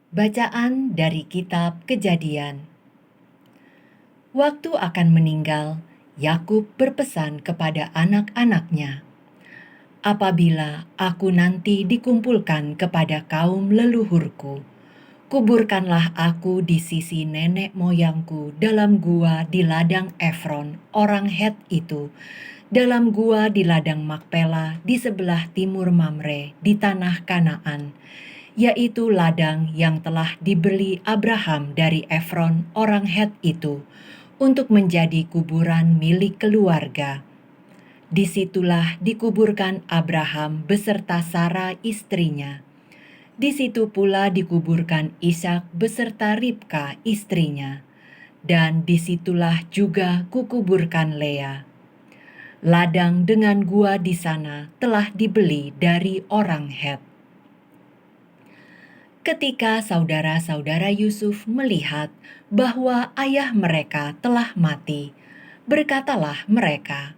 Bacaan dari Kitab Kejadian. Waktu akan meninggal, Yakub berpesan kepada anak-anaknya, "Apabila aku nanti dikumpulkan kepada kaum leluhurku, kuburkanlah aku di sisi nenek moyangku dalam gua di ladang Efron, orang Het itu, dalam gua di ladang Makpela di sebelah timur Mamre di tanah Kanaan, yaitu ladang yang telah dibeli Abraham dari Efron orang Het itu, untuk menjadi kuburan milik keluarga. Disitulah dikuburkan Abraham beserta Sara istrinya. Di situ pula dikuburkan Ishak beserta Ribka istrinya. Dan disitulah juga kukuburkan Lea. Ladang dengan gua di sana telah dibeli dari orang Het." Ketika saudara-saudara Yusuf melihat bahwa ayah mereka telah mati, berkatalah mereka,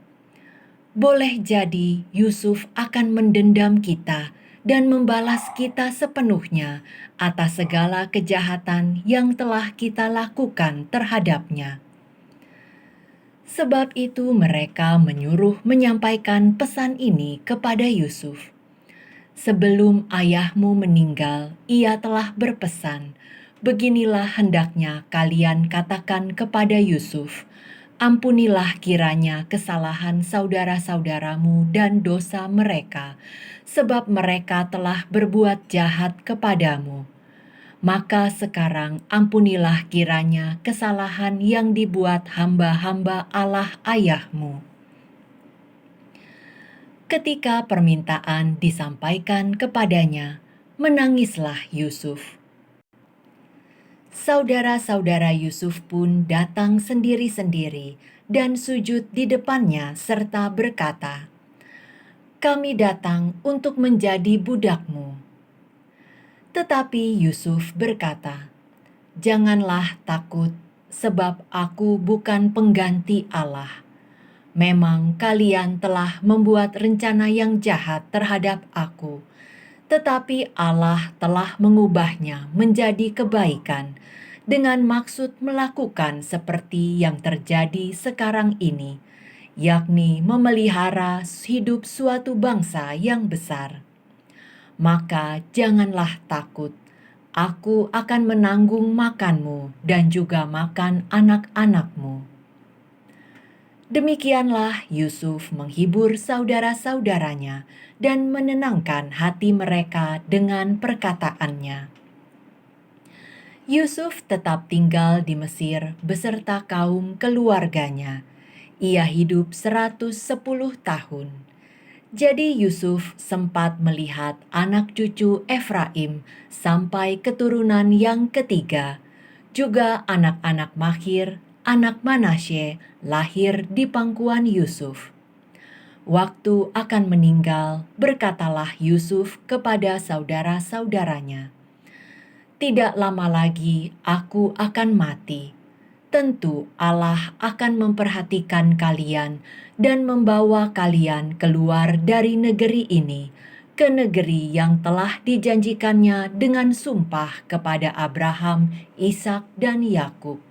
"Boleh jadi Yusuf akan mendendam kita dan membalas kita sepenuhnya atas segala kejahatan yang telah kita lakukan terhadapnya." Sebab itu mereka menyuruh menyampaikan pesan ini kepada Yusuf. "Sebelum ayahmu meninggal, ia telah berpesan, beginilah hendaknya kalian katakan kepada Yusuf, ampunilah kiranya kesalahan saudara-saudaramu dan dosa mereka, sebab mereka telah berbuat jahat kepadamu. Maka sekarang ampunilah kiranya kesalahan yang dibuat hamba-hamba Allah ayahmu." Ketika permintaan disampaikan kepadanya, menangislah Yusuf. Saudara-saudara Yusuf pun datang sendiri-sendiri dan sujud di depannya serta berkata, "Kami datang untuk menjadi budakmu." Tetapi Yusuf berkata, "Janganlah takut, sebab aku bukan pengganti Allah. Memang kalian telah membuat rencana yang jahat terhadap aku, tetapi Allah telah mengubahnya menjadi kebaikan dengan maksud melakukan seperti yang terjadi sekarang ini, yakni memelihara hidup suatu bangsa yang besar. Maka janganlah takut, aku akan menanggung makanmu dan juga makan anak-anakmu." Demikianlah Yusuf menghibur saudara-saudaranya dan menenangkan hati mereka dengan perkataannya. Yusuf tetap tinggal di Mesir beserta kaum keluarganya. Ia hidup 110 tahun. Jadi Yusuf sempat melihat anak cucu Efraim sampai keturunan yang ketiga, juga anak-anak Makhir, anak Manasye, lahir di pangkuan Yusuf. Waktu akan meninggal, berkatalah Yusuf kepada saudara-saudaranya, "Tidak lama lagi aku akan mati. Tentu Allah akan memperhatikan kalian dan membawa kalian keluar dari negeri ini ke negeri yang telah dijanjikannya dengan sumpah kepada Abraham, Ishak, dan Yakub."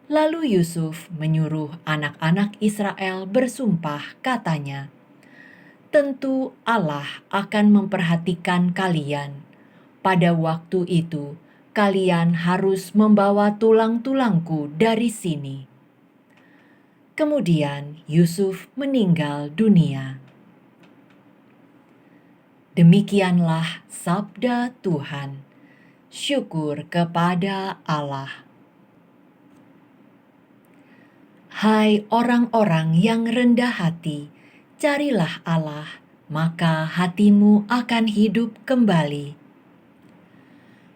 Lalu Yusuf menyuruh anak-anak Israel bersumpah, katanya, "Tentu Allah akan memperhatikan kalian. Pada waktu itu, kalian harus membawa tulang-tulangku dari sini." Kemudian Yusuf meninggal dunia. Demikianlah sabda Tuhan. Syukur kepada Allah. Hai orang-orang yang rendah hati, carilah Allah, maka hatimu akan hidup kembali.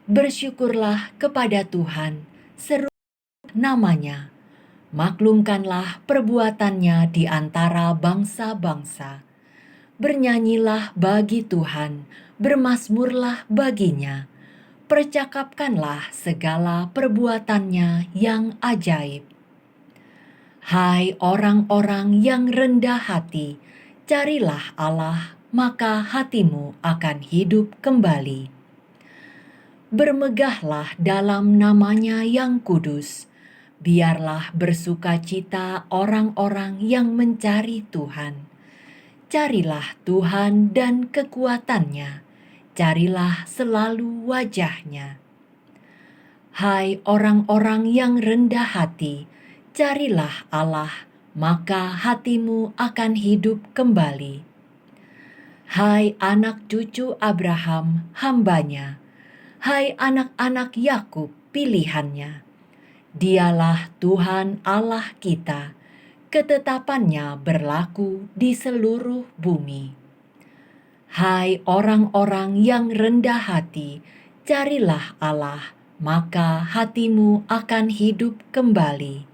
Bersyukurlah kepada Tuhan, seru namanya. Maklumkanlah perbuatannya di antara bangsa-bangsa. Bernyanyilah bagi Tuhan, bermazmurlah baginya. Percakapkanlah segala perbuatannya yang ajaib. Hai orang-orang yang rendah hati, carilah Allah, maka hatimu akan hidup kembali. Bermegahlah dalam namanya yang kudus. Biarlah bersukacita orang-orang yang mencari Tuhan. Carilah Tuhan dan kekuatannya, carilah selalu wajahnya. Hai orang-orang yang rendah hati, carilah Allah, maka hatimu akan hidup kembali. Hai anak cucu Abraham, hambanya, hai anak-anak Yakub, pilihannya. Dialah Tuhan Allah kita, ketetapannya berlaku di seluruh bumi. Hai orang-orang yang rendah hati, carilah Allah, maka hatimu akan hidup kembali.